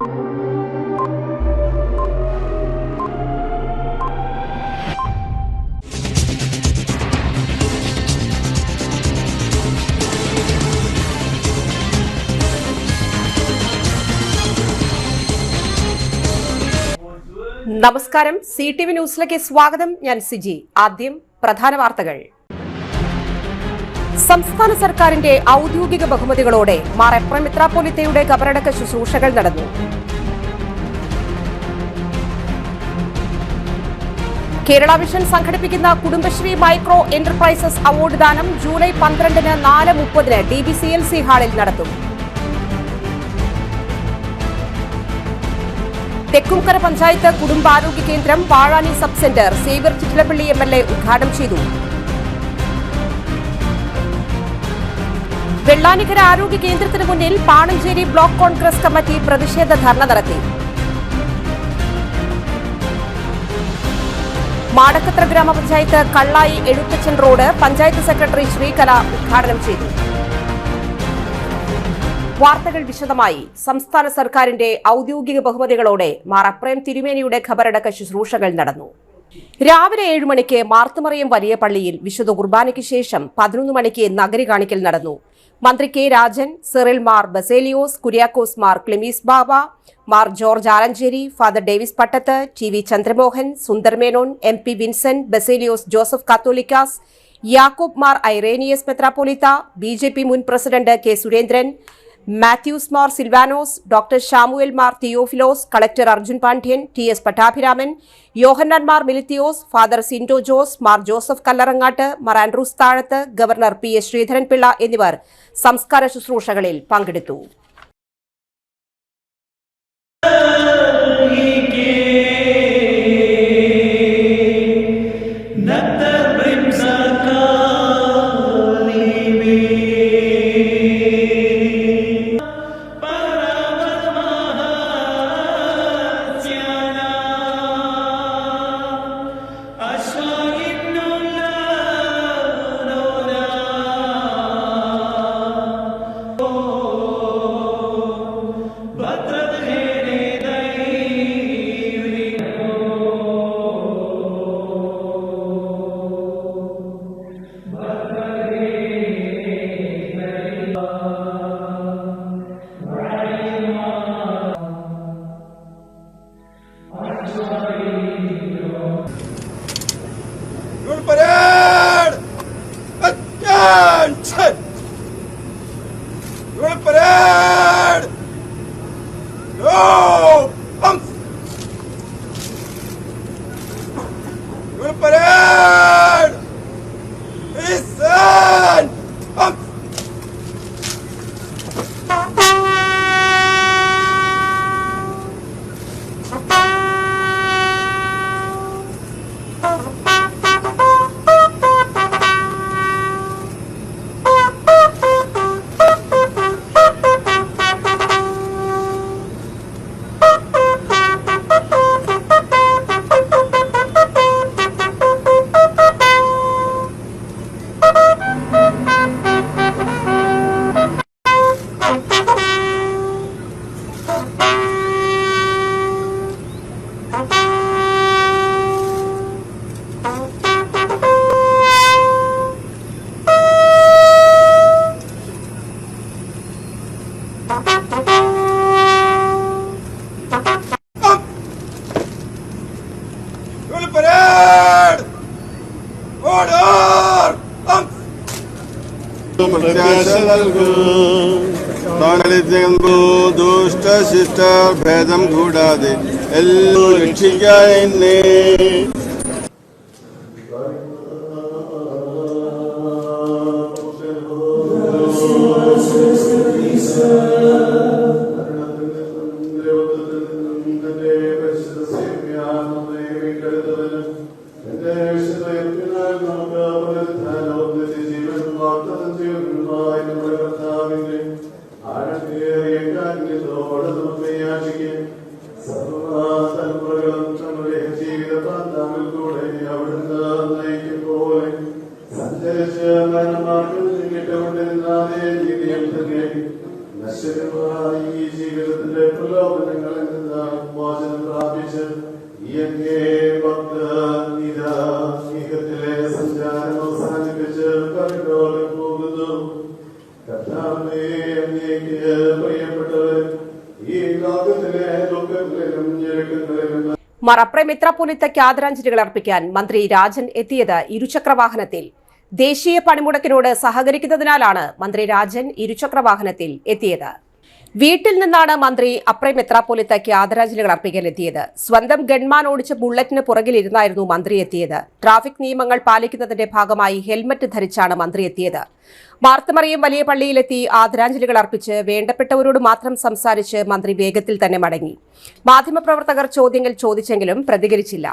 നമസ്കാരം, CTV ന്യൂസിലേക്ക് സ്വാഗതം. ഞാൻ സിജി. ആദ്യം പ്രധാന വാർത്തകൾ. സംസ്ഥാന സർക്കാരിന്റെ ഔദ്യോഗിക ബഹുമതികളോടെ മാർ എഫ്രേം മെത്രാപ്പോലീത്തയുടെ ഖബറടക്ക ശുശ്രൂഷകൾ നടന്നു. കേരള വിഷൻ സംഘടിപ്പിക്കുന്ന കുടുംബശ്രീ മൈക്രോ എന്റർപ്രൈസസ് അവാർഡ് ദാനം ജൂലൈ 12-ന് 4:30 DBCLC ഹാളിൽ നടത്തും. തെക്കുംകര പഞ്ചായത്ത് കുടുംബാരോഗ്യ കേന്ദ്രം Vazhani sub centre Xavier Chittilappilly MLA ഉദ്ഘാടനം ചെയ്തു. വെള്ളാനിക്കര ആരോഗ്യ കേന്ദ്രത്തിന് മുന്നിൽ പാണഞ്ചേരി ബ്ലോക്ക് കോൺഗ്രസ് കമ്മിറ്റി പ്രതിഷേധ ധർണ നടത്തി. മാടക്കത്ര ഗ്രാമപഞ്ചായത്ത് കള്ളായി എഴുത്തച്ഛൻ റോഡ് പഞ്ചായത്ത് സെക്രട്ടറി ശ്രീകല ഉദ്ഘാടനം ചെയ്തു. വാർത്തകൾ വിശദമായി. സംസ്ഥാന സർക്കാരിന്റെ ഔദ്യോഗിക ബഹുമതികളോടെ മാർ എഫ്രേം തിരുമേനിയുടെ ഖബറടക്ക ശുശ്രൂഷകൾ നടന്നു. രാവിലെ 7 മണിക്ക് മാർത്തമറിയം വലിയ പള്ളിയിൽ വിശുദ്ധ കുർബാനയ്ക്ക് ശേഷം 11 മണിക്ക് നഗരി കാണിക്കൽ നടന്നു. മന്ത്രി K Rajan, Cyril Mar Baselios, Kuriakose Mar Cleemis Baba, Mar George Alencherry, father Davis Pattath, TV Chandramohan, Sundar Menon, MP Vincent, Baselios Joseph Catholicos, Yakob Mar Irenaios മെത്രാപ്പോലീത്ത, BJP മുൻ president K Surendran, Mathews Mar Silvanos, doctor Shamuel Mar Theophilos, collector Arjun Pandian, TS Pattabhiraman, Yohannan Mar Militios, father Sindo Jose, Mar Joseph Kallarangatt, Mar Andrews Thazhath, governor PS Sreedharan Pillai എന്നിവർ സംസ്കാര ശുശ്രൂഷകളിൽ പങ്കെടുത്തു. ദുഷ്ടശിഷ്ട ഭേദം കൂടാതെ എല്ലാം രക്ഷിക്കായെന്നേ. നശ്വരമായ ഈ ജീവിതത്തിന്റെ പ്രലോഭന മറപ്രേം മെത്രാപ്പോലീത്തയ്ക്ക് ആദരാഞ്ജലികൾ അർപ്പിക്കാൻ മന്ത്രി രാജൻ എത്തിയത് ഇരുചക്രവാഹനത്തിൽ. ദേശീയ പണിമുടക്കിനോട് സഹകരിക്കുന്നതിനാലാണ് മന്ത്രി രാജൻ ഇരുചക്രവാഹനത്തിൽ എത്തിയത്. വീട്ടിൽ നിന്നാണ് മന്ത്രി അപ്രേം മെത്രാപ്പോലീത്തയ്ക്ക് ആദരാഞ്ജലികൾ അർപ്പിക്കാൻ എത്തിയത്. സ്വന്തം ഗൺമാൻ ഓടിച്ച ബുള്ളറ്റിന് പുറകിലിരുന്നായിരുന്നു മന്ത്രി എത്തിയത്. ട്രാഫിക് നിയമങ്ങൾ പാലിക്കുന്നതിന്റെ ഭാഗമായി ഹെൽമറ്റ് ധരിച്ചാണ് മന്ത്രി എത്തിയത്. മാർത്തമറിയം വലിയ പള്ളിയിലെത്തി ആദരാഞ്ജലികൾ അർപ്പിച്ച് വേണ്ടപ്പെട്ടവരോട് മാത്രം സംസാരിച്ച് മന്ത്രി വേഗത്തിൽ തന്നെ മടങ്ങി. മാധ്യമപ്രവർത്തകർ ചോദ്യങ്ങൾ ചോദിച്ചെങ്കിലും പ്രതികരിച്ചില്ല.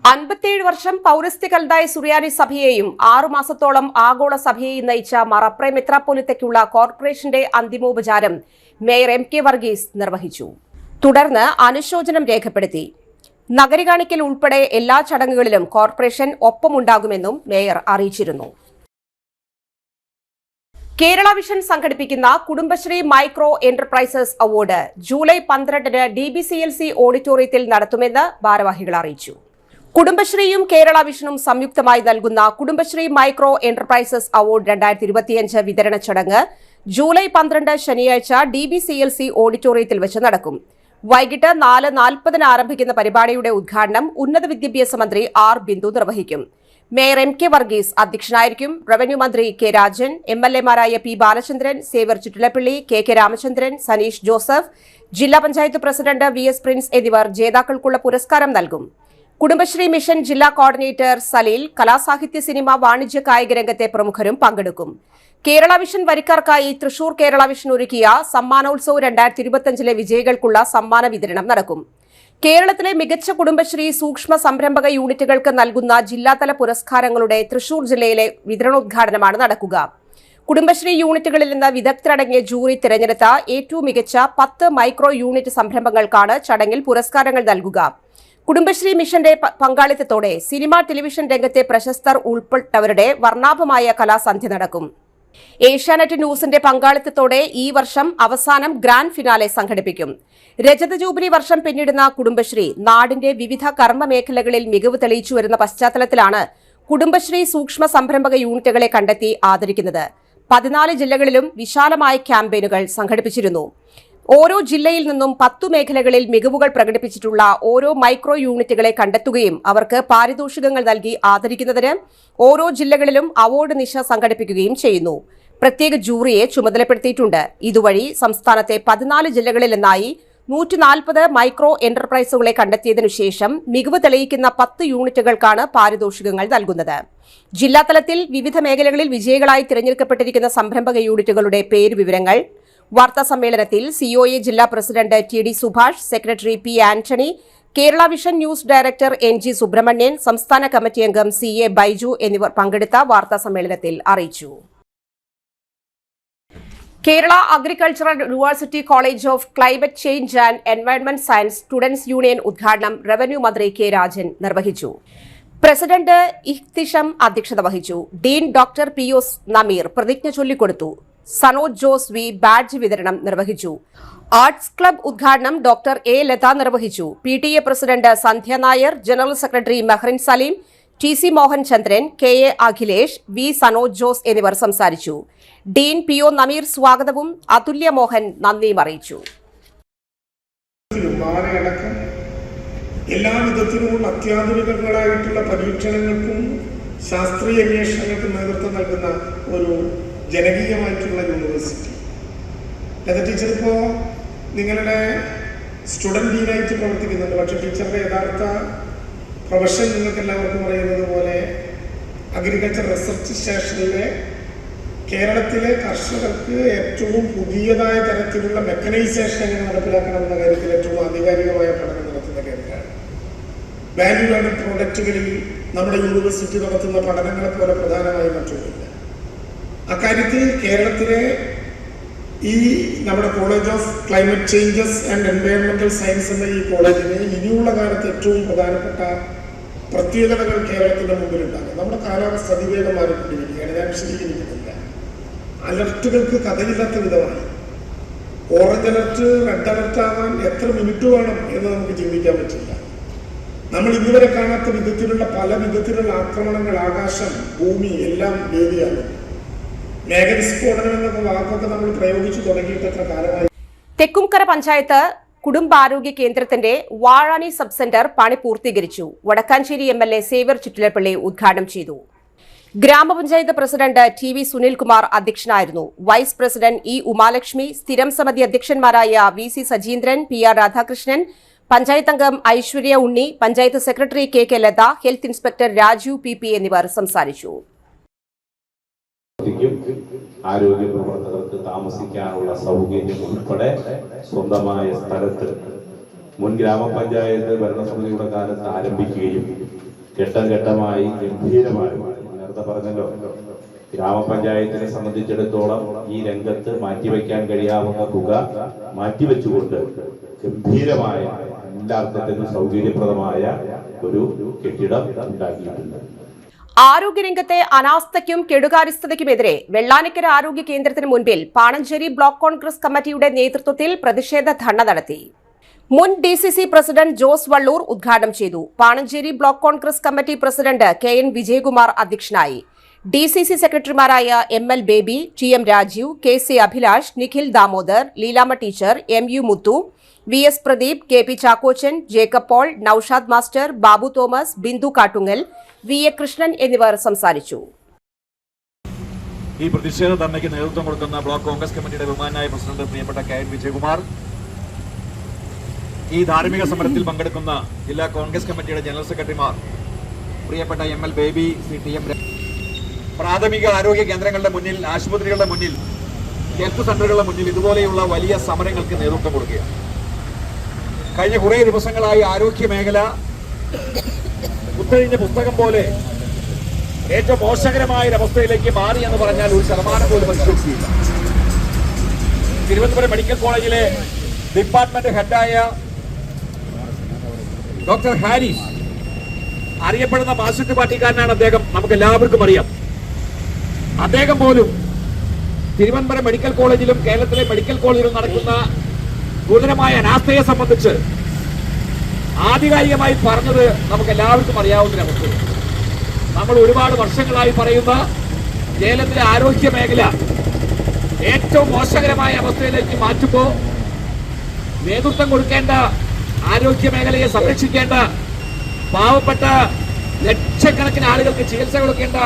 57 വർഷം പൗരസ്ത്യ കൽദായ സുറിയാനി സഭയെയും 6 മാസത്തോളം ആഗോള സഭയെയും നയിച്ച മറപ്രേം മെത്രാപ്പോലീത്തയ്ക്കുള്ള കോർപ്പറേഷന്റെ അന്തിമോപചാരം മേയർ MK വർഗീസ് നിർവഹിച്ചു. തുടർന്ന് അനുശോചനം രേഖപ്പെടുത്തി. നഗരി കാണിക്കൽ ഉൾപ്പെടെ എല്ലാ ചടങ്ങുകളിലും കോർപ്പറേഷൻ ഒപ്പമുണ്ടാകുമെന്നും മേയർ അറിയിച്ചിരുന്നു. കേരള വിഷൻ സംഘടിപ്പിക്കുന്ന Kudumbashree micro enterprises award July 12-ന് DBCLC ഓഡിറ്റോറിയത്തിൽ നടത്തുമെന്ന് ഭാരവാഹികൾ അറിയിച്ചു. കുടുംബശ്രീയും കേരള വിഷനും സംയുക്തമായി നൽകുന്ന കുടുംബശ്രീ മൈക്രോ എന്റർപ്രൈസസ് അവാർഡ് 2025 വിതരണ ചടങ്ങ് ജൂലൈ 12 ശനിയാഴ്ച DBCLC ഓഡിറ്റോറിയത്തിൽ വെച്ച് നടക്കും. വൈകിട്ട് 4:40-ന് ആരംഭിക്കുന്ന പരിപാടിയുടെ ഉദ്ഘാടനം ഉന്നത വിദ്യാഭ്യാസ മന്ത്രി R. ബിന്ദു നിർവഹിക്കും. മേയർ MK വർഗീസ് അധ്യക്ഷനായിരിക്കും. റവന്യൂ മന്ത്രി K. രാജൻ, MLA-മാരായ P. Balachandran, Xavier Chuttilappilly, KK Ramachandran, Saneesh Joseph, ജില്ലാ പഞ്ചായത്ത് പ്രസിഡന്റ് VS പ്രിൻസ് എന്നിവർ ജേതാക്കൾക്കുള്ള പുരസ്കാരം നൽകും. കുടുംബശ്രീ മിഷൻ ജില്ലാ കോർഡിനേറ്റർ സലീൽ, കലാസാഹിത്യ സിനിമ വാണിജ്യ കായിക രംഗത്തെ പ്രമുഖരും പങ്കെടുക്കും. കേരള വിഷൻ വരിക്കാർക്കായി തൃശൂർ കേരള വിഷൻ ഒരുക്കിയ സമ്മാനോത്സവ് 2025 വിജയികൾക്കുള്ള സമ്മാന വിതരണം നടക്കും. കേരളത്തിലെ മികച്ച കുടുംബശ്രീ സൂക്ഷ്മ സംരംഭക യൂണിറ്റുകൾക്ക് നൽകുന്ന ജില്ലാതല പുരസ്കാരങ്ങളുടെ തൃശൂർ ജില്ലയിലെ വിതരണോദ്ഘാടനമാണ് നടക്കുക. കുടുംബശ്രീ യൂണിറ്റുകളിൽ നിന്ന് വിദഗ്ധരടങ്ങിയ ജൂറി തിരഞ്ഞെടുത്ത ഏറ്റവും മികച്ച 10 മൈക്രോ യൂണിറ്റ് സംരംഭങ്ങൾക്കാണ് ചടങ്ങിൽ പുരസ്കാരങ്ങൾ നൽകുക. കുടുംബശ്രീ മിഷന്റെ പങ്കാളിത്തത്തോടെ സിനിമ, ടെലിവിഷൻ രംഗത്തെ പ്രശസ്തർ ഉൾപ്പെട്ടവരുടെ വർണ്ണാഭമായ കലാസന്ധ്യ നടക്കും. ഏഷ്യാനെറ്റ് ന്യൂസിന്റെ പങ്കാളിത്തത്തോടെ ഈ വർഷം അവസാനം ഗ്രാൻഡ് ഫിനാലെ സംഘടിപ്പിക്കും. രജത ജൂബിലി വർഷം പിന്നിടുന്ന കുടുംബശ്രീ നാടിന്റെ വിവിധ കർമ്മ മേഖലകളിൽ മികവ് തെളിയിച്ചു വരുന്ന പശ്ചാത്തലത്തിലാണ് കുടുംബശ്രീ സൂക്ഷ്മ സംരംഭക യൂണിറ്റുകളെ കണ്ടെത്തി ആദരിക്കുന്നത്. 14 ജില്ലകളിലും വിശാലമായ ക്യാമ്പയിനുകൾ സംഘടിപ്പിച്ചിരുന്നു. ഓരോ ജില്ലയിൽ നിന്നും 10 മേഖലകളിൽ മികവുകൾ പ്രകടിപ്പിച്ചിട്ടുള്ള ഓരോ മൈക്രോ യൂണിറ്റുകളെ കണ്ടെത്തുകയും അവർക്ക് പാരിതോഷികങ്ങൾ നൽകി ആദരിക്കുന്നതിന് ഓരോ ജില്ലകളിലും അവാർഡ് നിശ സംഘടിപ്പിക്കുകയും ചെയ്യുന്നു. പ്രത്യേക ജൂറിയെ ചുമതലപ്പെടുത്തിയിട്ടുണ്ട്. ഇതുവഴി സംസ്ഥാനത്തെ 14 ജില്ലകളിൽ നിന്നായി 140 മൈക്രോ എന്റർപ്രൈസുകളെ കണ്ടെത്തിയതിനു ശേഷം മികവ് തെളിയിക്കുന്ന 10 യൂണിറ്റുകൾക്കാണ് പാരിതോഷികങ്ങൾ നൽകുന്നത്. ജില്ലാതലത്തിൽ വിവിധ മേഖലകളിൽ വിജയികളായി തിരഞ്ഞെടുക്കപ്പെട്ടിരിക്കുന്ന സംരംഭക യൂണിറ്റുകളുടെ പേര് വിവരങ്ങൾ വാർത്താ സമ്മേളനത്തിൽ COA ജില്ലാ president TD Subhash, secretary P. Antony, Kerala vision news director NG Subramanian, സംസ്ഥാന കമ്മിറ്റി അംഗം CA ബൈജു എന്നിവർ പങ്കെടുത്ത വാർത്താ സമ്മേളനത്തിൽ അറിയിച്ചു. Kerala agricultural university college of climate change and environment science students union ഉദ്ഘാടനം റവന്യൂ മന്ത്രി K. രാജൻ നിർവഹിച്ചു. പ്രസിഡന്റ് ഇഖ്തിഷം അധ്യക്ഷത വഹിച്ചു. Dean doctor P.O. നമീർ പ്രതിജ്ഞ ചൊല്ലിക്കൊടുത്തു. സനോജ് ജോസ് വി ബാഡ്ജ് വിതരണം നിർവഹിച്ചു. ആർട്സ് ക്ലബ് ഉദ്ഘാടനം ഡോക്ടർ A. ലത നിർവഹിച്ചു. PTA president Sandhya Nair, general secretary Mehrin Saleem, TC Mohan Chandran, KA Akhilesh, V. Sanoj Jose എന്നിവർ സംസാരിച്ചു. ഡീൻ P.O. നമീർ സ്വാഗതവും അതുല്യ മോഹൻ നന്ദിയും അറിയിച്ചു. എല്ലാ വിധത്തിലുമുള്ള അത്യാധുനികങ്ങളായിട്ടുള്ള പരീക്ഷണങ്ങൾക്കും ശാസ്ത്രീയ അന്വേഷണങ്ങൾക്കും നേതൃത്വം നൽകുന്ന ഒരു ജനകീയമായിട്ടുള്ള യൂണിവേഴ്സിറ്റി. ലത ടീച്ചർ ഇപ്പോൾ നിങ്ങളുടെ സ്റ്റുഡൻറ് ഡീനായിട്ട് പ്രവർത്തിക്കുന്നുണ്ട്. പക്ഷേ ടീച്ചറുടെ യഥാർത്ഥ പ്രൊഫഷൻ നിങ്ങൾക്ക് എല്ലാവർക്കും അറിയുന്നത് പോലെ അഗ്രികൾച്ചർ റിസർച്ച് സ്റ്റേഷനിലെ കേരളത്തിലെ കർഷകർക്ക് ഏറ്റവും പുതിയതായ തരത്തിലുള്ള മെക്കനൈസേഷൻ എങ്ങനെ നടപ്പിലാക്കണമെന്ന കാര്യത്തിൽ ഏറ്റവും ആധികാരികമായ പഠനം നടത്തുന്ന കേന്ദ്രമാണ്. വാല്യൂ ആഡഡ് പ്രോഡക്റ്റുകളിൽ നമ്മുടെ യൂണിവേഴ്സിറ്റി നടത്തുന്ന പഠനങ്ങളെ പോലെ പ്രധാനമായി മറ്റൊന്നുമില്ല. അക്കാര്യത്തിൽ കേരളത്തിലെ ഈ നമ്മുടെ college of climate changes and എൻവയൺമെന്റൽ സയൻസ് എന്ന ഈ കോളേജിന് ഇനിയുള്ള കാലത്ത് ഏറ്റവും പ്രധാനപ്പെട്ട പ്രത്യേകതകൾ കേരളത്തിന്റെ മുമ്പിലുണ്ടാകും. നമ്മുടെ കാലാവസ്ഥ അതിവേഗം മാറിക്കൊണ്ടിരിക്കുകയാണ്. ഞാൻ വിശദീകരിക്കുന്നില്ല. അലർട്ടുകൾക്ക് കഥയില്ലാത്ത വിധമായി ഓറഞ്ച് അലർട്ട് റെഡ് അലർട്ട് ആകാൻ എത്ര മിനിറ്റ് വേണം എന്ന് നമുക്ക് ചിന്തിക്കാൻ പറ്റില്ല. നമ്മൾ ഇതുവരെ കാണാത്ത വിധത്തിലുള്ള പല വിധത്തിലുള്ള ആക്രമണങ്ങൾ ആകാശം, ഭൂമി എല്ലാം വേദിയാണ്. മേഘവിസ്ഫോടനം എന്ന വാക്കൊക്കെ നമ്മൾ പ്രയോഗിച്ചു തുടങ്ങിയിട്ട് എത്ര കാലമായി. തെക്കുംകര പഞ്ചായത്ത് കുടുംബാരോഗ്യ കേന്ദ്രത്തിന്റെ വാഴാനി സബ് സെന്റർ പണി പൂർത്തീകരിച്ചു. വടക്കാഞ്ചേരി MLA സേവ്യർ ചിറ്റിലപ്പള്ളി ഉദ്ഘാടനം ചെയ്തു. ഗ്രാമപഞ്ചായത്ത് പ്രസിഡന്റ് TV സുനിൽകുമാർ അധ്യക്ഷനായിരുന്നു. വൈസ് പ്രസിഡന്റ് E ഉമാലക്ഷ്മി, സ്ഥിരം സമിതി അധ്യക്ഷന്മാരായ VC സജീന്ദ്രൻ, PR രാധാകൃഷ്ണൻ, പഞ്ചായത്ത് അംഗം Aishwarya Unni, panchayat secretary KK Latha, health inspector Raju PP എന്നിവർ സംസാരിച്ചു. ആരോഗ്യ പ്രവർത്തകർക്ക് താമസിക്കാനുള്ള സൗകര്യം ഉൾപ്പെടെ സ്വന്തമായ സ്ഥലത്ത് മുൻ ഗ്രാമപഞ്ചായത്ത് ഭരണസമിതിയുടെ കാലത്ത് ആരംഭിക്കുകയും ഘട്ടം ഘട്ടമായി ഗംഭീരമായി, നേരത്തെ പറഞ്ഞല്ലോ, ഗ്രാമപഞ്ചായത്തിനെ സംബന്ധിച്ചിടത്തോളം ഈ രംഗത്ത് മാറ്റിവെക്കാൻ കഴിയാവുന്ന തുക മാറ്റിവെച്ചുകൊണ്ട് ഗംഭീരമായ എല്ലാ അർത്ഥത്തിലും സൗകര്യപ്രദമായ ഒരു കെട്ടിടം ഉണ്ടാക്കിയിട്ടുണ്ട്. ആരോഗ്യരംഗത്തെ അനാസ്ഥയ്ക്കും കെടുകാര്യസ്ഥതയ്ക്കുമെതിരെ വെള്ളാനിക്കര ആരോഗ്യ കേന്ദ്രത്തിന് മുൻപിൽ പാണഞ്ചേരി ബ്ലോക്ക് കോൺഗ്രസ് കമ്മിറ്റിയുടെ നേതൃത്വത്തിൽ പ്രതിഷേധ ധർണ നടത്തി. മുൻ DCC പ്രസിഡന്റ് ജോസ് വള്ളൂർ ഉദ്ഘാടനം ചെയ്തു. Panancherry block Congress committee president KN Vijayakumar അധ്യക്ഷനായി. DCC സെക്രട്ടറിമാരായ ML Baby, TM Rajeev, KC Abhilash, Nikhil Damodar, Leelamma teacher, MU Muthu, VS Pradeep, KP Chackochan, Jacob Paul, Noushad master, Babu Thomas, Bindu Kattungal, VA Krishnan എന്നിവർ സംസാരിച്ചു. ഈ പ്രതിഷേധ ധർണയ്ക്ക് നേതൃത്വം കൊടുക്കുന്ന ബ്ലോക്ക് കോൺഗ്രസ് കമ്മിറ്റിയുടെ ബഹുമാനായ പ്രസിഡന്റ് പ്രിയപ്പെട്ട KN വിജയകുമാർ, ഈ ധാർമ്മിക സമരത്തിൽ പങ്കെടുക്കുന്ന ജില്ലാ കോൺഗ്രസ് കമ്മിറ്റിയുടെ ജനറൽ സെക്രട്ടറിമാർ പ്രിയപ്പെട്ട ML ബേബി, TM പ്രാഥമിക ആരോഗ്യ കേന്ദ്രങ്ങളുടെ മുന്നിൽ, ആശുപത്രികളുടെ മുന്നിൽ, ഹെൽത്ത് സെന്ററുകളുടെ മുന്നിൽ ഇതുപോലെയുള്ള വലിയ സമരങ്ങൾക്ക് നേതൃത്വം കൊടുക്കുകയാണ്. കഴിഞ്ഞ കുറേ ദിവസങ്ങളായി ആരോഗ്യ മേഖല പുത്തരിഞ്ഞ പുസ്തകം പോലെ ഏറ്റവും മോശകരമായ ഒരവസ്ഥയിലേക്ക് മാറി എന്ന് പറഞ്ഞാൽ ഒരു ശതമാനം പോലും അതിശോക്തിയില്ല. തിരുവനന്തപുരം മെഡിക്കൽ കോളേജിലെ ഡിപ്പാർട്ട്മെന്റ് ഹെഡായ ഡോക്ടർ ഹാരിസ്, അറിയപ്പെടുന്ന മാർക്സിസ്റ്റ് പാർട്ടിക്കാരനാണ് അദ്ദേഹം, നമുക്ക് എല്ലാവർക്കും അറിയാം. അദ്ദേഹം പോലും തിരുവനന്തപുരം മെഡിക്കൽ കോളേജിലും കേരളത്തിലെ മെഡിക്കൽ കോളേജിലും നടക്കുന്ന ഗുരുതരമായ അനാസ്ഥയെ സംബന്ധിച്ച് ആധികാരികമായി പറഞ്ഞത് നമുക്ക് എല്ലാവർക്കും അറിയാവുന്നൊരവസ്ഥ. നമ്മൾ ഒരുപാട് വർഷങ്ങളായി പറയുന്ന കേരളത്തിലെ ആരോഗ്യ മേഖല ഏറ്റവും മോശകരമായ അവസ്ഥയിലേക്ക് മാറ്റുമ്പോൾ നേതൃത്വം കൊടുക്കേണ്ട, ആരോഗ്യ മേഖലയെ സംരക്ഷിക്കേണ്ട, പാവപ്പെട്ട ലക്ഷക്കണക്കിന് ആളുകൾക്ക് ചികിത്സ കൊടുക്കേണ്ട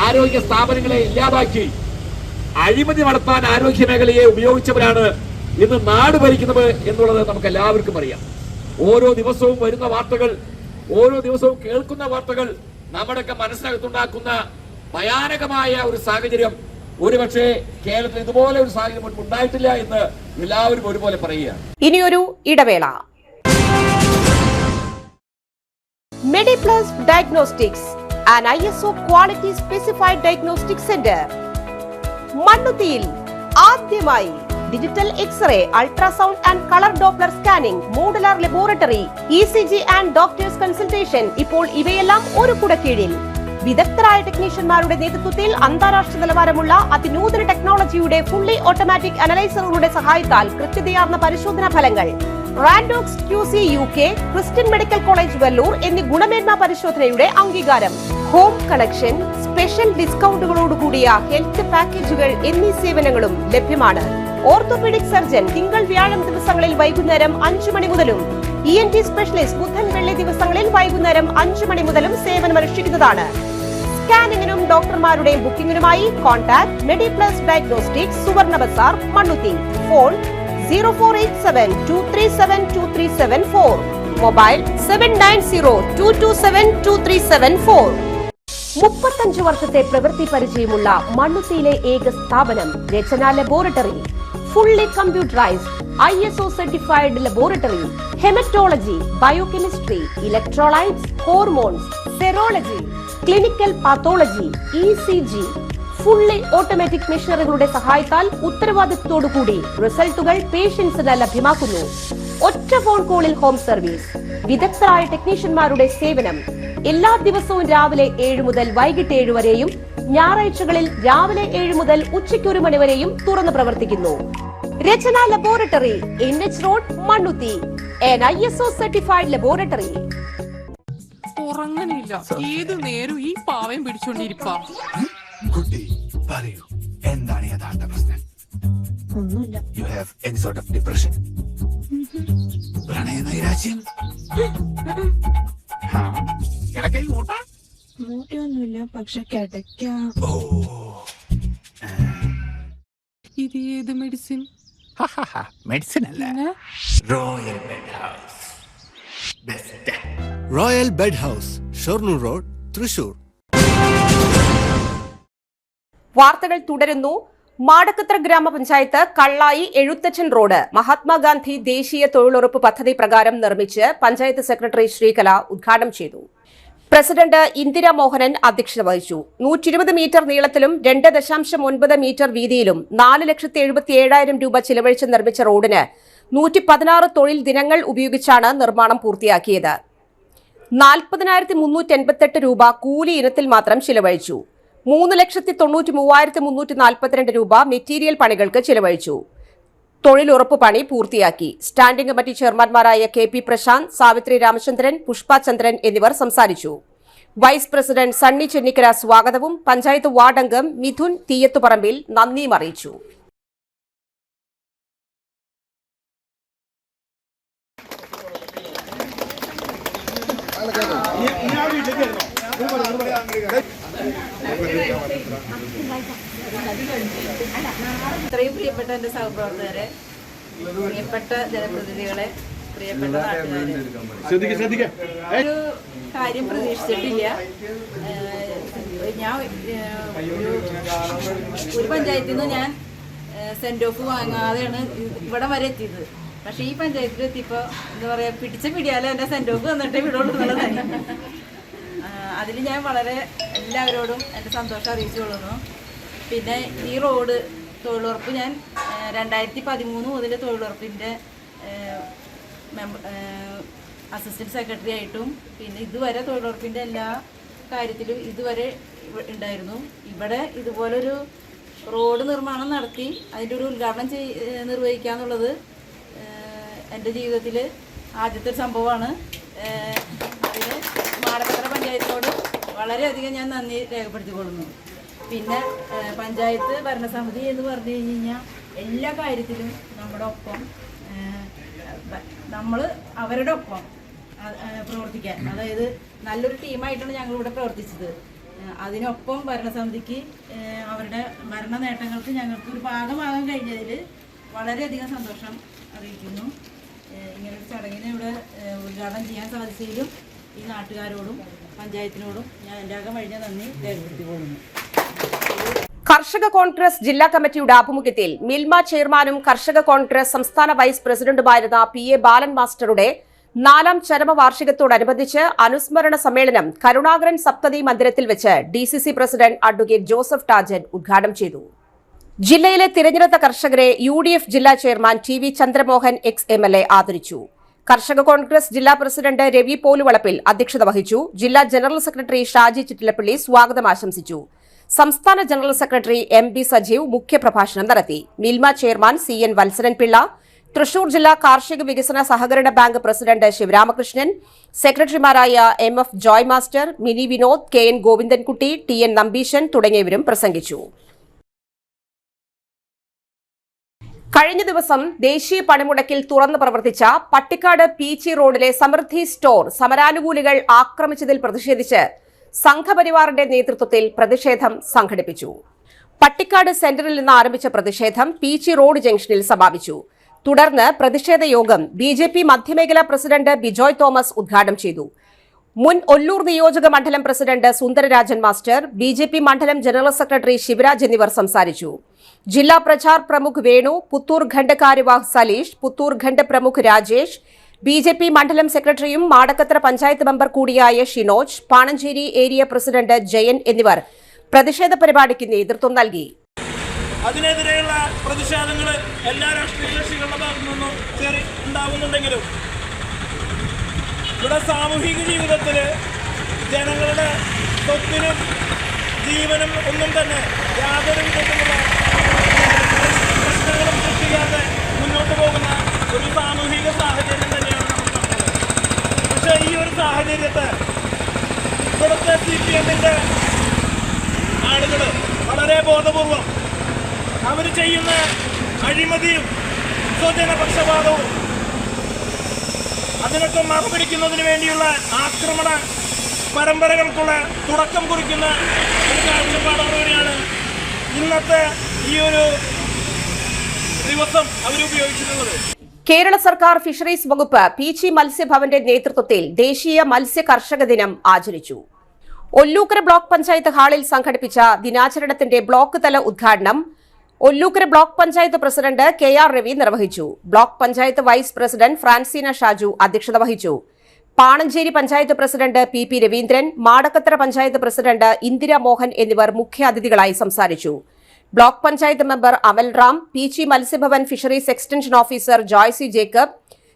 ആരോഗ്യ സ്ഥാപനങ്ങളെ ഇല്ലാതാക്കി അഴിമതി നടത്താൻ ആരോഗ്യ മേഖലയെ ഉപയോഗിച്ചവരാണ് ഇന്ന് നാട് ഭരിക്കുന്നത് എന്നുള്ളത് നമുക്ക് എല്ലാവർക്കും അറിയാം. ഓരോ ദിവസവും വരുന്ന വാർത്തകൾ, ഓരോ ദിവസവും കേൾക്കുന്ന വാർത്തകൾ നമ്മുടെയൊക്കെ മനസ്സിനകത്തുണ്ടാക്കുന്ന ഭയാനകമായ ഒരു സാഹചര്യം ഒരുപക്ഷെ കേരളത്തിൽ ഇതുപോലെ ഒരു സാഹചര്യം ഉണ്ടായിട്ടില്ല എന്ന് എല്ലാവരും ഒരുപോലെ പറയുകയാണ്. ഇനിയൊരു ഇടവേള. Mediplus diagnostics, an ISO quality specified diagnostic center. മണ്ണുത്തിയിൽ ആദ്യമായി digital x ray, ultrasound and colour doppler scanning, modular laboratory, ECG and doctors consultation. ഇപ്പോൾ ഇവയെല്ലാം ഒരു കുടക്കീഴിൽ. വിദഗ്ധരായ ടെക്നീഷ്യന്മാരുടെ നേതൃത്വത്തിൽ അന്താരാഷ്ട്ര നിലവാരമുള്ള അതിനൂതന ടെക്നോളജിയുടെ ഫുള്ളി ഓട്ടോമാറ്റിക് അനലൈസറുകളുടെ സഹായത്താൽ കൃത്യതയാർന്ന പരിശോധനാ ഫലങ്ങൾ. റാൻഡോക്സ് QC UK, Christian medical college Vellore എന്നീ ഗുണമേന്മ പരിശോധനയുടെ അംഗീകാരം. ഹോം കണക്ഷൻ, സ്പെഷ്യൽ ഡിസ്കൗണ്ടുകളോടുകൂടിയ ഹെൽത്ത് പാക്കേജുകൾ എന്നീ സേവനങ്ങളും ലഭ്യമാണ്. ഓർത്തോപീഡിക് സർജൻ തിങ്കൾ വ്യാഴം ദിവസങ്ങളിൽ വൈകുന്നേരം 5 മണി മുതലും ENT സ്പെഷ്യലിസ്റ്റ് ബുധൻ വെള്ളി ദിവസങ്ങളിൽ വൈകുന്നേരം 5 മണി മുതലും സേവനമനുഷ്ഠിക്കുന്നതാണ്. സ്കാനിങ്ങിനും ഡോക്ടർമാരുടെ ബുക്കിംഗിനുമായി കോൺടാക്ട് മെഡിപ്ലസ് ഡയഗ്നോസ്റ്റിക്സ്, സുവർണ ബസാർ, മണ്ണുത്തി. Phone 0487237237 mobile 7902272374. 35 വർഷത്തെ പ്രവൃത്തി പരിചയമുള്ള മണ്ണുത്തിയിലെ ഏക സ്ഥാപനം Rachana laboratory. Fully computerised ISO certified laboratory. Haematology, biochemistry, electrolytes, hormones, serology, clinical pathology, ECG. Fully automatic മെഷീനറികളുടെ സഹായത്താൽ ഉത്തരവാദിത്വത്തോടുകൂടി റിസൾട്ടുകൾ പേഷ്യൻസിന് ലഭ്യമാക്കുന്നു. ഒറ്റ ഫോൺ കോളിൽ ഹോം സർവീസ്. വിദഗ്ധരായ ടെക്നീഷ്യന്മാരുടെ സേവനം. എല്ലാ ദിവസവും രാവിലെ 7 മുതൽ വൈകിട്ട് 7 വരെയും ഞായറാഴ്ചകളിൽ രാവിലെ 7 മുതൽ ഉച്ചയ്ക്ക് 1 മണി വരെയും തുറന്നു പ്രവർത്തിക്കുന്നു. Rachana Laboratory, NH Road, Manuti, an ISO certified laboratory. ഉറങ്ങണില്ല ഏതു നേരം ഈ പാവം പിടിച്ചോണ്ടിരിപ്പാ. കുട്ടി പറയൂ, എന്താണ് യഥാർത്ഥ പ്രശ്നം? ഒന്നുമില്ല. You have any sort of depression? പ്രണയ നൈരാശ്യം? മൂട്ടിയൊന്നുമില്ല, പക്ഷെ കിടക്കാം. ഓ, ഇത് ഏത് മെഡിസിൻ? മെഡിസിൻ അല്ല, royal bed house. Best royal bed house, Shoranur road, Thrissur. വാർത്തകൾ തുടരുന്നു. മാടക്കത്ര ഗ്രാമപഞ്ചായത്ത് കള്ളായി എഴുത്തച്ഛൻ റോഡ് മഹാത്മാഗാന്ധി ദേശീയ തൊഴിലുറപ്പ് പദ്ധതി പ്രകാരം നിർമ്മിച്ച് പഞ്ചായത്ത് സെക്രട്ടറി ശ്രീകല ഉദ്ഘാടനം ചെയ്തു. പ്രസിഡന്റ് ഇന്ദിര മോഹനൻ അധ്യക്ഷത വഹിച്ചു. 120 മീറ്റർ നീളത്തിലും 2.9 മീറ്റർ വീതിയിലും 4,77,000 രൂപ ചിലവഴിച്ച് നിർമ്മിച്ച റോഡിന് 116 തൊഴിൽ ദിനങ്ങൾ ഉപയോഗിച്ചാണ് നിർമ്മാണം പൂർത്തിയാക്കിയത്. 40,388 രൂപ കൂലി ഇനത്തിൽ മാത്രം ചിലവഴിച്ചു. 3,93,342 രൂപ മെറ്റീരിയൽ പണികൾക്ക് ചിലവഴിച്ചു. തൊഴിലുറപ്പ് പണി പൂർത്തിയാക്കി. സ്റ്റാൻഡിംഗ് കമ്മിറ്റി ചെയർമാൻമാരായ KP പ്രശാന്ത്, സാവിത്രി രാമചന്ദ്രൻ, പുഷ്പ ചന്ദ്രൻ എന്നിവർ സംസാരിച്ചു. വൈസ് പ്രസിഡന്റ് സണ്ണി ചെന്നിക്കര സ്വാഗതവും പഞ്ചായത്ത് വാർഡ് അംഗം മിഥുൻ തീയത്തുപറമ്പിൽ നന്ദിയും അറിയിച്ചു. ഇത്രയും പ്രിയപ്പെട്ട എൻ്റെ സഹപ്രവർത്തകരെ, പ്രിയപ്പെട്ട ജനപ്രതിനിധികളെ, പ്രിയപ്പെട്ട നാട്ടുകാരെ, ഒരു കാര്യം പ്രതീക്ഷിച്ചിട്ടില്ല. ഞാൻ ഒരു പഞ്ചായത്തിൽ നിന്ന് ഞാൻ സെൻഡ് ഓഫ് വാങ്ങാതെയാണ് ഇവിടെ വരെ എത്തിയത്. പക്ഷെ ഈ പഞ്ചായത്തിൽ എത്തിയപ്പോൾ എന്താ പറയുക, പിടിച്ച പിടിയാലേ എൻ്റെ സെൻഡ് ഓഫ് വന്നിട്ടേ വിടുള്ളൂ എന്നുള്ളതായി. അതിൽ ഞാൻ വളരെ എല്ലാവരോടും എൻ്റെ സന്തോഷം അറിയിച്ചു കൊള്ളുന്നു. പിന്നെ ഈ റോഡ് തൊഴിലുറപ്പ് ഞാൻ 2013 മുതൽ തൊഴിലുറപ്പിൻ്റെ അസിസ്റ്റൻറ്റ് സെക്രട്ടറി ആയിട്ടും പിന്നെ ഇതുവരെ തൊഴിലുറപ്പിൻ്റെ എല്ലാ കാര്യത്തിലും ഇതുവരെ ഉണ്ടായിരുന്നു. ഇവിടെ ഇതുപോലൊരു റോഡ് നിർമ്മാണം നടത്തി അതിൻ്റെ ഒരു ഉദ്ഘാടനം നിർവഹിക്കുക എന്നുള്ളത് എൻ്റെ ജീവിതത്തിൽ ആദ്യത്തെ ഒരു സംഭവമാണ്. അതിന് മാടക്കത്ര പഞ്ചായത്തിനോട് വളരെയധികം ഞാൻ നന്ദി രേഖപ്പെടുത്തിക്കൊള്ളുന്നു. പിന്നെ പഞ്ചായത്ത് ഭരണസമിതി എന്ന് പറഞ്ഞു കഴിഞ്ഞാൽ എല്ലാ കാര്യത്തിലും നമ്മുടെ ഒപ്പം, നമ്മൾ അവരുടെ ഒപ്പം പ്രവർത്തിക്കാൻ, അതായത് നല്ലൊരു ടീമായിട്ടാണ് ഞങ്ങളിവിടെ പ്രവർത്തിച്ചത്. അതിനൊപ്പം ഭരണസമിതിക്ക് അവരുടെ ഭരണ നേട്ടങ്ങൾക്ക് ഞങ്ങൾക്ക് ഒരു ഭാഗമാകാൻ കഴിഞ്ഞതിൽ വളരെയധികം സന്തോഷം അറിയിക്കുന്നു. ഇങ്ങനൊരു ചടങ്ങിനെ ഇവിടെ ഉദ്ഘാടനം ചെയ്യാൻ സാധിച്ചതിലും ഈ നാട്ടുകാരോടും പഞ്ചായത്തിനോടും ഞാൻ എല്ലാവർക്കും കഴിഞ്ഞ നന്ദി രേഖപ്പെടുത്തിക്കൊള്ളുന്നു. കർഷക കോൺഗ്രസ് ജില്ലാ കമ്മിറ്റിയുടെ ആഭിമുഖ്യത്തിൽ മിൽമ ചെയർമാനും കർഷക കോൺഗ്രസ് സംസ്ഥാന വൈസ് പ്രസിഡന്റുമായിരുന്ന PA ബാലൻ മാസ്റ്ററുടെ 4ാം ചരമവാർഷികത്തോടനുബന്ധിച്ച് അനുസ്മരണ സമ്മേളനം കരുണാകരൻ സപ്തതി മന്ദിരത്തിൽ വെച്ച് DCC president advocate Joseph Tajan ഉദ്ഘാടനം ചെയ്തു. ജില്ലയിലെ തിരഞ്ഞെടുത്ത കർഷകരെ UDF ജില്ലാ ചെയർമാൻ TV ചന്ദ്രമോഹൻ ex-MLA ആദരിച്ചു. കർഷക കോൺഗ്രസ് ജില്ലാ പ്രസിഡന്റ് രവി പോലുവളപ്പിൽ അധ്യക്ഷത വഹിച്ചു. ജില്ലാ ജനറൽ സെക്രട്ടറി ഷാജി ചിറ്റിലപ്പള്ളി സ്വാഗതം ആശംസിച്ചു. സംസ്ഥാന ജനറൽ സെക്രട്ടറി MB സജീവ് മുഖ്യപ്രഭാഷണം നടത്തി. മിൽമ ചെയർമാൻ CN വത്സരൻ പിള്ള, തൃശൂർ ജില്ലാ കാർഷിക വികസന സഹകരണ ബാങ്ക് പ്രസിഡന്റ് ശിവരാമകൃഷ്ണൻ, സെക്രട്ടറിമാരായ MF Joy master, mini Vinod, KN Govindankutty, TN Nambeesan തുടങ്ങിയവരും പ്രസംഗിച്ചു. കഴിഞ്ഞ ദിവസം ദേശീയ പണിമുടക്കിൽ തുറന്നു പ്രവർത്തിച്ച പട്ടിക്കാട് PG റോഡിലെ സമൃദ്ധി സ്റ്റോർ സമരാനുകൂലികൾ ആക്രമിച്ചതിൽ പ്രതിഷേധിച്ച് സംഘപരിവാറിന്റെ നേതൃത്വത്തിൽ പ്രതിഷേധം സംഘടിപ്പിച്ചു. പട്ടിക്കാട് സെന്ററിൽ നിന്ന് ആരംഭിച്ച പ്രതിഷേധം PG റോഡ് ജംഗ്ഷനിൽ സമാപിച്ചു. തുടർന്ന് പ്രതിഷേധ യോഗം BJP മധ്യമേഖലാ പ്രസിഡന്റ് ബിജോയ് തോമസ് ഉദ്ഘാടനം ചെയ്തു. മുൻ ഒല്ലൂർ നിയോജക മണ്ഡലം പ്രസിഡന്റ് സുന്ദരരാജൻ മാസ്റ്റർ, BJP മണ്ഡലം ജനറൽ സെക്രട്ടറി ശിവരാജ് എന്നിവർ സംസാരിച്ചു. ജില്ലാ പ്രചാർ പ്രമുഖ് വേണു, പുത്തൂർ ഖണ്ഡ് കാര്യവാഹ് സലീഷ്, പുത്തൂർ ഖണ്ഡ് പ്രമുഖ് രാജേഷ്, BJP മണ്ഡലം സെക്രട്ടറിയും മാടക്കത്ര പഞ്ചായത്ത് മെമ്പർ കൂടിയായ ഷിനോജ്, പാണഞ്ചേരി ഏരിയ പ്രസിഡന്റ് ജയൻ എന്നിവർ പ്രതിഷേധ പരിപാടിക്ക് നേതൃത്വം നൽകി. അതിനെതിരെയുള്ള പ്രതിഷേധങ്ങൾ എല്ലാ രാഷ്ട്രീയ കക്ഷികളുടെ ഭാഗത്തു നിന്നും ഉണ്ടാവുന്നുണ്ടെങ്കിലും ഇവിടെ സാമൂഹിക ജീവിതത്തിൽ ജനങ്ങളുടെ സ്വത്തിനും ജീവനും ഒന്നും തന്നെ യാതൊരു വിധത്തിലുള്ള പ്രശ്നങ്ങളും ചെയ്യാതെ മുന്നോട്ട് പോകുന്ന ഒരു സാമൂഹിക സാഹചര്യം തന്നെയാണ് നമുക്ക് കാണുന്നത്. പക്ഷേ ഈ ഒരു സാഹചര്യത്തെ ഇവിടുത്തെ CPM-ന്റെ ആളുകൾ വളരെ ബോധപൂർവം അവർ ചെയ്യുന്ന അഴിമതിയും സ്വജനപക്ഷപാതവും അതിനൊക്കെ മറുപിടിക്കുന്നതിന് വേണ്ടിയുള്ള ആക്രമണ പരമ്പരകൾക്കുള്ള തുടക്കം കുറിക്കുന്ന ഒരു കാഴ്ചപ്പാടോടുകൂടിയാണ് ഇന്നത്തെ ഈ ഒരു ദിവസം അവരുപയോഗിച്ചിട്ടുള്ളത്. കേരള സർക്കാർ ഫിഷറീസ് വകുപ്പ് പീച്ചി മത്സ്യഭവന്റെ നേതൃത്വത്തിൽ ദേശീയ മത്സ്യ കർഷക ദിനം ആചരിച്ചു. ഒല്ലൂക്കര ബ്ലോക്ക് പഞ്ചായത്ത് ഹാളിൽ സംഘടിപ്പിച്ച ദിനാചരണത്തിന്റെ ബ്ലോക്ക് തല ഉദ്ഘാടനം Ollukkara block panchayat president KR Ravi നിർവഹിച്ചു. Block panchayat vice president Francina Shaju അധ്യക്ഷത വഹിച്ചു. Panancherry panchayat president PP Raveendran, Madakkathara panchayat president Indira Mohan എന്നിവർ മുഖ്യാതിഥികളായി സംസാരിച്ചു. Block panchayat member Amal Ram, Peechi Matsyabhavan fisheries extension officer Joicy Jacob,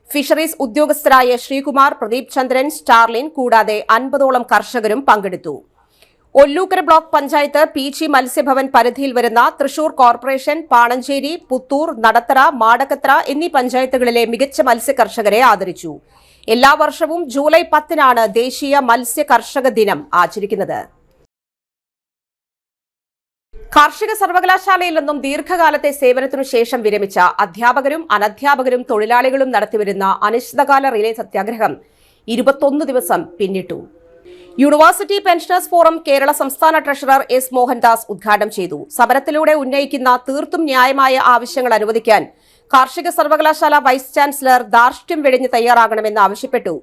fisheries ഉദ്യോഗസ്ഥരായ ശ്രീകുമാർ, പ്രദീപ് ചന്ദ്രൻ, സ്റ്റാർലിൻ കൂടാതെ 50ഓളം കർഷകരും പങ്കെടുത്തു. ഒല്ലൂക്കര ബ്ലോക്ക് പഞ്ചായത്ത് പീച്ചി മത്സ്യഭവൻ പരിധിയിൽ വരുന്ന തൃശൂർ കോർപ്പറേഷൻ, പാണഞ്ചേരി, പുത്തൂർ, നടത്തറ, മാടക്കത്ര എന്നീ പഞ്ചായത്തുകളിലെ മികച്ച മത്സ്യ കർഷകരെ ആദരിച്ചു. എല്ലാ വർഷവും ജൂലൈ 10-നാണ് ദേശീയ മത്സ്യ കർഷക ദിനം ആചരിക്കുന്നത്. കാർഷിക സർവകലാശാലയിൽ നിന്നും ദീർഘകാലത്തെ സേവനത്തിനു ശേഷം വിരമിച്ച അധ്യാപകരും അനധ്യാപകരും തൊഴിലാളികളും നടത്തിവരുന്ന അനിശ്ചിതകാല റിലേ സത്യാഗ്രഹം 21 ദിവസം പിന്നിട്ടു. യൂണിവേഴ്സിറ്റി പെൻഷനേഴ്സ് ഫോറം കേരള സംസ്ഥാന ട്രഷറർ S. മോഹൻദാസ് ഉദ്ഘാടനം ചെയ്തു. സമരത്തിലൂടെ ഉന്നയിക്കുന്ന തീർത്തും ന്യായമായ ആവശ്യങ്ങൾ അനുവദിക്കാൻ കാർഷിക സർവകലാശാല വൈസ് ചാൻസലർ ധാർഷ്ട്യം വെടിഞ്ഞ് തയ്യാറാകണമെന്ന് ആവശ്യപ്പെട്ടു.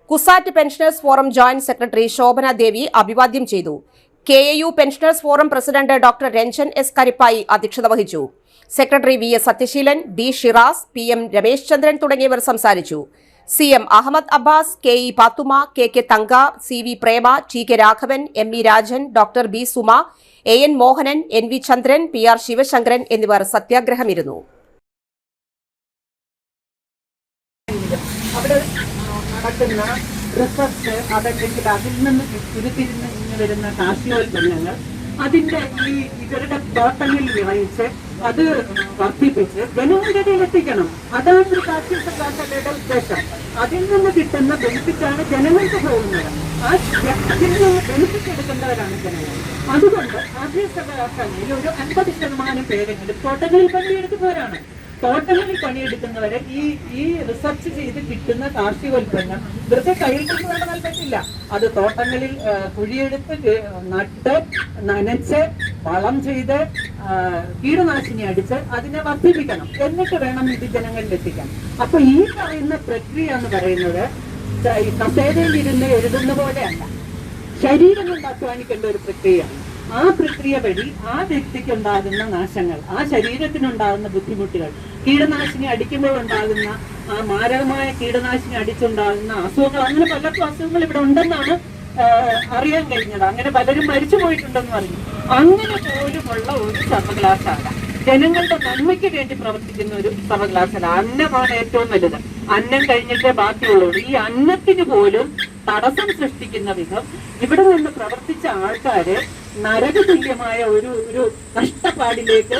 CUSAT pensioners forum joint secretary Shobhana Devi അഭിവാദ്യം ചെയ്തു. KAU pensioners forum president doctor Ranjan S. Karippayi അധ്യക്ഷത വഹിച്ചു. Secretary VS Sathyaseelan, D. Shiraz, PM Ramesh Chandran തുടങ്ങിയവർ സംസാരിച്ചു. CM Ahmed Abbas, KE Pathuma, KK Thanka, CV Prema, TK Raghavan, ME Rajan, doctor B. Suma, AN Mohanan, NV Chandran, PR Sivasankaran എന്നിവർ സത്യാഗ്രഹമിരുന്നു. അവിടെ നടക്കുന്ന റിസർച്ച്, അതല്ലെങ്കിൽ അതിൽ നിന്ന് ഉരുത്തിരിഞ്ഞ് വരുന്ന കാർഷികോൽപ്പന്നങ്ങൾ അതിന്റെ ഇവരുടെ തോട്ടങ്ങളിൽ വിളയിച്ച് അത് വർദ്ധിപ്പിച്ച് ജനങ്ങളുടെ ഇടയിൽ എത്തിക്കണം. അതാണ് ഒരു കാർഷിക സർവകലാശാലയുടെ ഉദ്ദേശം. അതിൽ നിന്ന് കിട്ടുന്ന ബെനിഫിറ്റാണ് ജനങ്ങൾക്ക് പോകുന്നത്. അതിൽ നിന്ന് ബെനിഫിറ്റ് എടുക്കേണ്ടവരാണ് ജനങ്ങൾ. അതുകൊണ്ട് കാർഷിക സർവകലാശാലയിൽ ഒരു 50% പേരെങ്കിലും തോട്ടങ്ങളിൽ പണിയെടുക്കുന്നവരാണ്. തോട്ടങ്ങളിൽ പണിയെടുക്കുന്നവരെ ഈ റിസർച്ച് ചെയ്ത് കിട്ടുന്ന കാർഷികോൽപ്പന്നം വെറുതെ കയ്യിൽ കൊണ്ടുവന്നാൽ പറ്റില്ല. അത് തോട്ടങ്ങളിൽ കുഴിയെടുത്ത് നട്ട് നനച്ച് വളം ചെയ്ത് കീടനാശിനി അടിച്ച് അതിനെ വർദ്ധിപ്പിക്കണം. എന്നിട്ട് വേണം ഇത് ജനങ്ങളിൽ എത്തിക്കാൻ. അപ്പൊ ഈ പറയുന്ന പ്രക്രിയ എന്ന് പറയുന്നത് കസേരയിൽ ഇരുന്ന് എഴുതുന്ന പോലെയല്ല, ശരീരം കൊണ്ട് അധ്വാനിക്കേണ്ട ഒരു പ്രക്രിയയാണ്. ആ പ്രക്രിയ വഴി ആ വ്യക്തിക്ക് ഉണ്ടാകുന്ന നാശങ്ങൾ, ആ ശരീരത്തിനുണ്ടാകുന്ന ബുദ്ധിമുട്ടുകൾ, കീടനാശിനി അടിക്കുമ്പോൾ ഉണ്ടാകുന്ന ആ മാരകമായ കീടനാശിനി അടിച്ചുണ്ടാകുന്ന അസുഖങ്ങൾ, അങ്ങനെ പലർക്കും അസുഖങ്ങൾ ഇവിടെ ഉണ്ടെന്നാണ് അറിയാൻ കഴിഞ്ഞത്. അങ്ങനെ പലരും മരിച്ചു പോയിട്ടുണ്ടെന്ന് പറഞ്ഞു. അങ്ങനെ പോലുമുള്ള ഒരു സർവകലാശാല, ജനങ്ങളുടെ നന്മയ്ക്ക് വേണ്ടി പ്രവർത്തിക്കുന്ന ഒരു സർവകലാശാല. അന്നമാണ് ഏറ്റവും വലുത്. അന്നം കഴിഞ്ഞിട്ടേ ബാക്കിയുള്ളൂ. ഈ അന്നത്തിന് പോലും തടസ്സം സൃഷ്ടിക്കുന്ന വിധം ഇവിടെ നിന്ന് പ്രവർത്തിച്ച ആൾക്കാര് നരകതുല്യമായ ഒരു കഷ്ടപ്പാടിലേക്ക്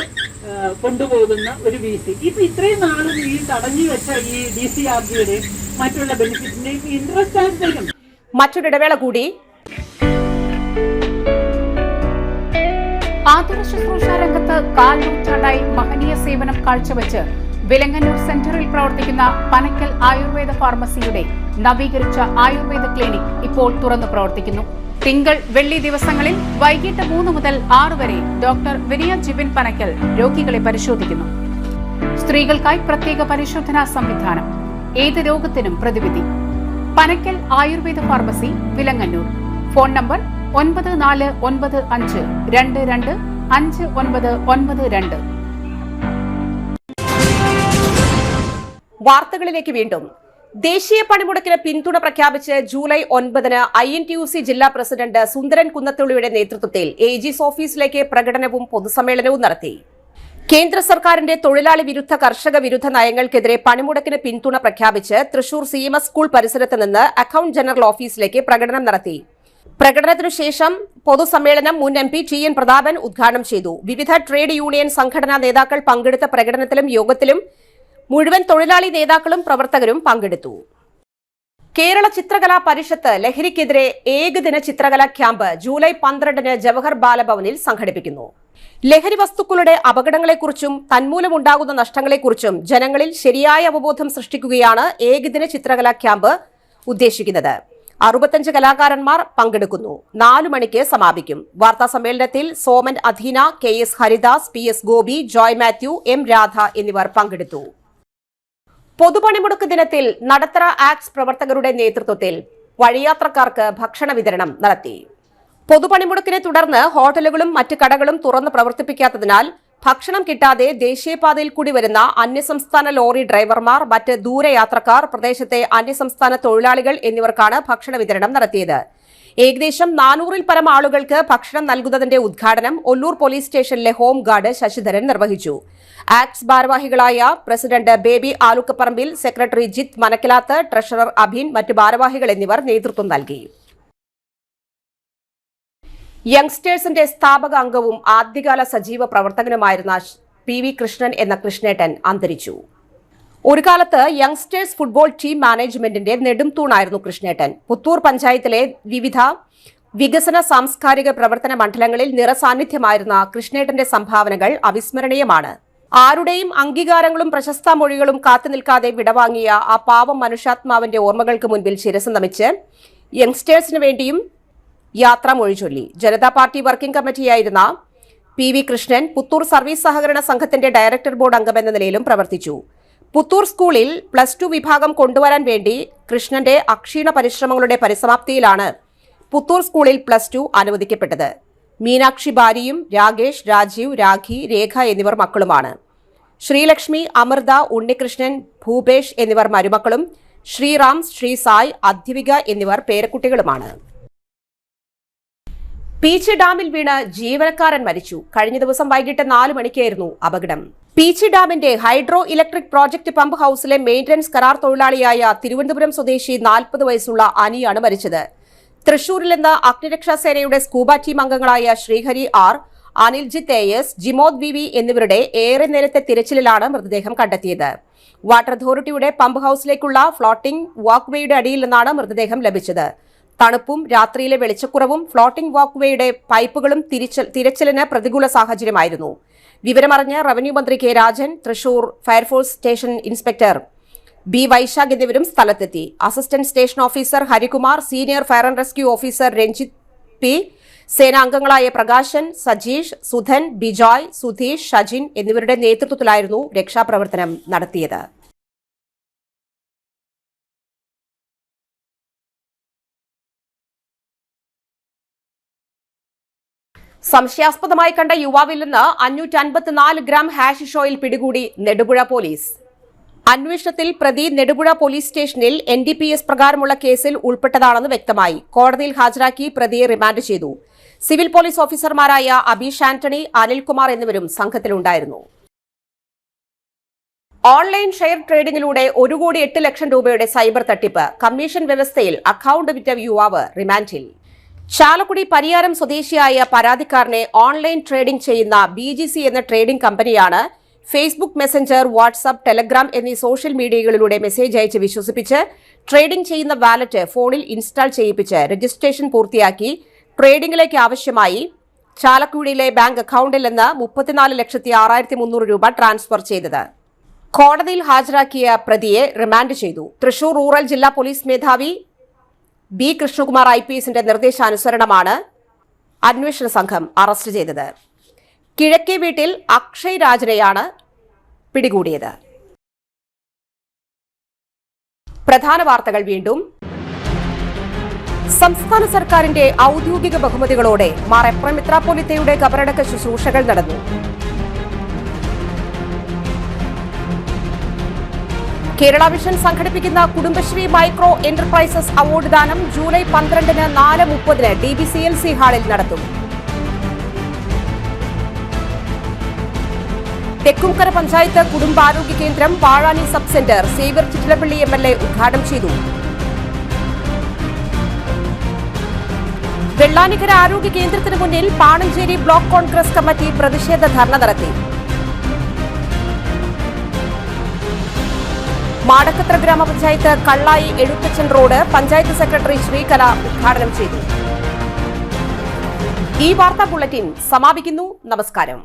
കൊണ്ടുപോകുന്ന ഒരു VC. ഇപ്പൊ ഇത്രയും നാളും ഈ തടഞ്ഞു വെച്ച ഈ DCRGയുടെ മറ്റുള്ള ബെനിഫിറ്റിന്റെയും ഇൻട്രസ്റ്റ് ആയിരിക്കും. മറ്റൊരിടവേള കൂടി. ആതുര ശുശ്രൂഷ രംഗത്ത് 4 നൂറ്റാണ്ടായി മഹനീയ സേവനം കാഴ്ചവെച്ച് വിലങ്ങന്നൂർ സെന്ററിൽ പ്രവർത്തിക്കുന്ന പനക്കൽ ആയുർവേദ ഫാർമസിയുടെ നവീകരിച്ച ആയുർവേദ ക്ലിനിക് ഇപ്പോൾ തുറന്നു പ്രവർത്തിക്കുന്നു. തിങ്കൾ, വെള്ളി ദിവസങ്ങളിൽ വൈകിട്ട് 3 മുതൽ 6 വരെ ഡോക്ടർ വിനയ ജിബിൻ പനക്കൽ രോഗികളെ പരിശോധിക്കുന്നു. സ്ത്രീകൾക്കായി പ്രത്യേക പരിശോധനാ സംവിധാനം, ഏത് രോഗത്തിനും പ്രതിവിധി. Panakkal Ayurveda pharmacy, Vilangannur. Phone number 9495225992. വാർത്തകളിലേക്ക് വീണ്ടും. ദേശീയ പണിമുടക്കിന് പിന്തുണ പ്രഖ്യാപിച്ച് ജൂലൈ 9-ന് INTUC ജില്ലാ പ്രസിഡന്റ് സുന്ദരൻ കുന്നത്തുള്ളിയുടെ നേതൃത്വത്തിൽ AG's ഓഫീസിലേക്ക് പ്രകടനവും പൊതുസമ്മേളനവും നടത്തി. കേന്ദ്ര സർക്കാരിന്റെ തൊഴിലാളി വിരുദ്ധ കർഷക വിരുദ്ധ നയങ്ങൾക്കെതിരെ പണിമുടക്കിന് പിന്തുണ പ്രഖ്യാപിച്ച് തൃശൂർ CMS സ്കൂൾ പരിസരത്ത് നിന്ന് അക്കൌണ്ട് ജനറൽ ഓഫീസിലേക്ക് പ്രകടനം നടത്തി. പ്രകടനത്തിനു ശേഷം പൊതുസമ്മേളനം മുൻ MP TN പ്രതാപൻ ഉദ്ഘാടനം ചെയ്തു. വിവിധ ട്രേഡ് യൂണിയൻ സംഘടനാ നേതാക്കൾ പങ്കെടുത്ത പ്രകടനത്തിലും യോഗത്തിലും മുഴുവൻ തൊഴിലാളി നേതാക്കളും പ്രവർത്തകരും പങ്കെടുത്തു. കേരള ചിത്രകലാ പരിഷത്ത് ലഹരിക്കെതിരെ ഏകദിന ചിത്രകലാ ക്യാമ്പ് ജൂലൈ 12 ജവഹർ ബാലഭവനിൽ സംഘടിപ്പിക്കുന്നു. ലഹരി വസ്തുക്കളുടെ അപകടങ്ങളെക്കുറിച്ചും തന്മൂലമുണ്ടാകുന്ന നഷ്ടങ്ങളെക്കുറിച്ചും ജനങ്ങളിൽ ശരിയായ അവബോധം സൃഷ്ടിക്കുകയാണ് ഏകദിന ചിത്രകലാ ക്യാമ്പ് ഉദ്ദേശിക്കുന്നത്. 65 കലാകാരന്മാർ പങ്കെടുക്കുന്നു. 4 മണിക്ക് സമാപിക്കും. വാർത്താ സമ്മേളനത്തിൽ സോമൻ അധീന, KS Haridas, PS Gopi, Joy Mathew, M Radha എന്നിവർ പങ്കെടുത്തു. പൊതുപണിമുടക്ക് ദിനത്തിൽ നടത്തറ ആക്ട്സ് പ്രവർത്തകരുടെ നേതൃത്വത്തിൽ വഴിയാത്രക്കാർക്ക് ഭക്ഷണ വിതരണം നടത്തി. പൊതുപണിമുടക്കിനെ തുടർന്ന് ഹോട്ടലുകളും മറ്റ് കടകളും തുറന്ന് പ്രവർത്തിപ്പിക്കാത്തതിനാൽ ഭക്ഷണം കിട്ടാതെ ദേശീയപാതയിൽ കൂടി വരുന്ന അന്യസംസ്ഥാന ലോറി ഡ്രൈവർമാർ, മറ്റ് ദൂരയാത്രക്കാർ, പ്രദേശത്തെ അന്യസംസ്ഥാന തൊഴിലാളികൾ എന്നിവർക്കാണ് ഭക്ഷണ വിതരണം നടത്തിയത്. ഏകദേശം 400-ൽ പരം ആളുകൾക്ക് ഭക്ഷണം നൽകുന്നതിന്റെ ഉദ്ഘാടനം ഒല്ലൂർ പോലീസ് സ്റ്റേഷനിലെ ഹോം ഗാർഡ് ശശിധരൻ നിർവഹിച്ചു. ആക്ട്സ് ഭാരവാഹികളായ president Baby Alukkaparambil, secretary Jith Manakkilath, treasurer Abhin, മറ്റ് ഭാരവാഹികൾ എന്നിവർ നേതൃത്വം നൽകി. യങ്സ്റ്റേഴ്സിന്റെ സ്ഥാപക അംഗവും ആദ്യകാല സജീവ പ്രവർത്തകനുമായിരുന്ന PV കൃഷ്ണൻ എന്ന കൃഷ്ണേട്ടൻ അന്തരിച്ചു. ഒരു കാലത്ത് യങ്സ്റ്റേഴ്സ് ഫുട്ബോൾ ടീം മാനേജ്മെന്റിന്റെ നെടുംതൂണായിരുന്നു കൃഷ്ണേട്ടൻ. പുത്തൂർ പഞ്ചായത്തിലെ വിവിധ വികസന സാംസ്കാരിക പ്രവർത്തന മണ്ഡലങ്ങളിൽ നിറസാന്നിധ്യമായിരുന്ന കൃഷ്ണേട്ടന്റെ സംഭാവനകൾ അവിസ്മരണീയമാണ്. ആരുടെയും അംഗീകാരങ്ങളും പ്രശസ്ത മൊഴികളും കാത്തുനിൽക്കാതെ വിടവാങ്ങിയ ആ പാവം മനുഷ്യാത്മാവിന്റെ ഓർമ്മകൾക്ക് മുൻപിൽ ശിരസ് നമിച്ച് യങ്സ്റ്റേഴ്സിന് വേണ്ടിയും യാത്രാമൊഴി ചൊല്ലി. ജനതാ പാർട്ടി വർക്കിംഗ് കമ്മിറ്റിയായിരുന്ന PV കൃഷ്ണൻ പുത്തൂർ സർവീസ് സഹകരണ സംഘത്തിന്റെ ഡയറക്ടർ ബോർഡ് അംഗമെന്ന നിലയിലും പ്രവർത്തിച്ചു. പുത്തൂർ സ്കൂളിൽ +2 വിഭാഗം കൊണ്ടുവരാൻ വേണ്ടി കൃഷ്ണന്റെ അക്ഷീണ പരിശ്രമങ്ങളുടെ പരിസമാപ്തിയിലാണ് പുത്തൂർ സ്കൂളിൽ +2 അനുവദിക്കപ്പെട്ടത്. മീനാക്ഷി ഭാര്യയും രാകേഷ്, രാജീവ്, രാഖി, രേഖ എന്നിവർ മക്കളുമാണ്. ശ്രീലക്ഷ്മി, അമൃത, ഉണ്ണികൃഷ്ണൻ, ഭൂപേഷ് എന്നിവർ മരുമക്കളും ശ്രീറാം, ശ്രീസായ്, അദ്വിക എന്നിവർ പേരക്കുട്ടികളുമാണ്. പീച്ചി ഡാമിൽ വീണ് ജീവനക്കാരൻ മരിച്ചു. കഴിഞ്ഞ ദിവസം വൈകിട്ട് 4 മണിക്കായിരുന്നു അപകടം. പീച്ചി ഡാമിന്റെ ഹൈഡ്രോ ഇലക്ട്രിക് പ്രോജക്ട് പമ്പ് ഹൌസിലെ മെയിന്റനൻസ് കരാർ തൊഴിലാളിയായ തിരുവനന്തപുരം സ്വദേശി 40 വയസ്സുള്ള അനിയാണ് മരിച്ചത്. തൃശൂരിൽ നിന്ന് അഗ്നിരക്ഷാസേനയുടെ സ്കൂബ ടീം അംഗങ്ങളായ Sreehari R, Aniljith AS, Jimod VV എന്നിവരുടെ ഏറെ നേരത്തെ തിരച്ചിലിലാണ് മൃതദേഹം കണ്ടെത്തിയത്. വാട്ടർ അതോറിറ്റിയുടെ പമ്പ് ഹൌസിലേക്കുള്ള ഫ്ലോട്ടിംഗ് വാക്ക്വേയുടെ അടിയിൽ നിന്നാണ് മൃതദേഹം ലഭിച്ചത്. തണുപ്പും രാത്രിയിലെ വെളിച്ചക്കുറവും ഫ്ലോട്ടിംഗ് വാക്ക്വേയുടെ പൈപ്പുകളും തിരച്ചിലിന് പ്രതികൂല സാഹചര്യമായിരുന്നു. വിവരമറിഞ്ഞ് റവന്യൂ മന്ത്രി K Rajan, Thrissur fire force station inspector B Vaishakh എന്നിവരും സ്ഥലത്തെത്തി. Assistant station officer Harikumar, senior fire and rescue officer Ranjith P, സേനാംഗങ്ങളായ പ്രകാശൻ, സജീഷ്, സുധൻ, ബിജോയ്, സുധീഷ്, ഷജിൻ എന്നിവരുടെ നേതൃത്വത്തിലായിരുന്നു രക്ഷാപ്രവർത്തനം നടത്തിയത്. സംശയാസ്പദമായി കണ്ട യുവാവിൽ നിന്ന് 554 ഗ്രാം ഹാഷിഷ് ഓയിൽ പിടികൂടി നെടുപുഴ പോലീസ്. അന്വേഷണത്തിൽ പ്രതി നെടുപുഴ പോലീസ് സ്റ്റേഷനിൽ NDPS പ്രകാരമുള്ള കേസിൽ ഉൾപ്പെട്ടതാണെന്ന് വ്യക്തമായി. കോടതിയിൽ ഹാജരാക്കി പ്രതിയെ റിമാൻഡ് ചെയ്തു. സിവിൽ പോലീസ് ഓഫീസർമാരായ അബീഷ് ആന്റണി, അനിൽകുമാർ എന്നിവരും സംഘത്തിലുണ്ടായിരുന്നു. ഓൺലൈൻ ഷെയർ ട്രേഡിംഗിലൂടെ 1,08 ലക്ഷം രൂപയുടെ സൈബർ തട്ടിപ്പ്. കമ്മീഷൻ വ്യവസ്ഥയിൽ അക്കൌണ്ട് വിറ്റ യുവാവ് റിമാൻഡിൽ. ചാലക്കുടി പരിയാരം സ്വദേശിയായ പരാതിക്കാരനെ ഓൺലൈൻ ട്രേഡിംഗ് ചെയ്യുന്ന BGC എന്ന ട്രേഡിംഗ് കമ്പനിയാണ് ഫേസ്ബുക്ക് മെസഞ്ചർ, വാട്സ്ആപ്പ്, ടെലഗ്രാം എന്നീ സോഷ്യൽ മീഡിയകളിലൂടെ മെസ്സേജ് അയച്ച് വിശ്വസിപ്പിച്ച് ട്രേഡിംഗ് ചെയ്യുന്ന വാലറ്റ് ഫോണിൽ ഇൻസ്റ്റാൾ ചെയ്യിപ്പിച്ച് രജിസ്ട്രേഷൻ പൂർത്തിയാക്കി ട്രേഡിംഗിലേക്ക് ആവശ്യമായി ചാലക്കുടിയിലെ ബാങ്ക് അക്കൌണ്ടിൽ നിന്ന് 34,06,300 രൂപ ട്രാൻസ്ഫർ ചെയ്തത്. കോടതിയിൽ ഹാജരാക്കിയ പ്രതിയെ റിമാൻഡ് ചെയ്തു. തൃശൂർ റൂറൽ ജില്ലാ പോലീസ് മേധാവി B കൃഷ്ണകുമാർ IPSന്റെ നിർദ്ദേശാനുസരണമാണ് അന്വേഷണ സംഘം അറസ്റ്റ് ചെയ്തത്. കിഴക്കേ വീട്ടിൽ അക്ഷയ് രാജനെയാണ് പിടികൂടിയത്. പ്രധാന വാർത്തകൾ വീണ്ടും. സംസ്ഥാന സർക്കാരിന്റെ ഔദ്യോഗിക ബഹുമതികളോടെ മാർ എഫ്രേം മെത്രാപ്പോലീത്തയുടെ ഖബറടക്ക ശുശ്രൂഷകൾ നടന്നു. കേരള വിഷൻ സംഘടിപ്പിക്കുന്ന കുടുംബശ്രീ മൈക്രോ എന്റർപ്രൈസസ് അവാർഡ് ദാനം ജൂലൈ 12-ന് 4:30 DBCLC ഹാളിൽ നടത്തും. തെക്കുംകര പഞ്ചായത്ത് കുടുംബാരോഗ്യ കേന്ദ്രം Vazhani sub centre Xavier Chittilappilly MLA ഉദ്ഘാടനം ചെയ്തു. വെള്ളാനിക്കര ആരോഗ്യ കേന്ദ്രത്തിന് മുന്നിൽ പാണഞ്ചേരി ബ്ലോക്ക് കോൺഗ്രസ് കമ്മിറ്റി പ്രതിഷേധ ധർണ നടത്തി. മാടക്കത്ര ഗ്രാമപഞ്ചായത്ത് കള്ളായി എഴുത്തച്ഛൻ റോഡ് പഞ്ചായത്ത് സെക്രട്ടറി ശ്രീകല ഉദ്ഘാടനം ചെയ്തു. ഈ വാർത്താ ബുള്ളറ്റിൻ സമാപിക്കുന്നു. നമസ്കാരം.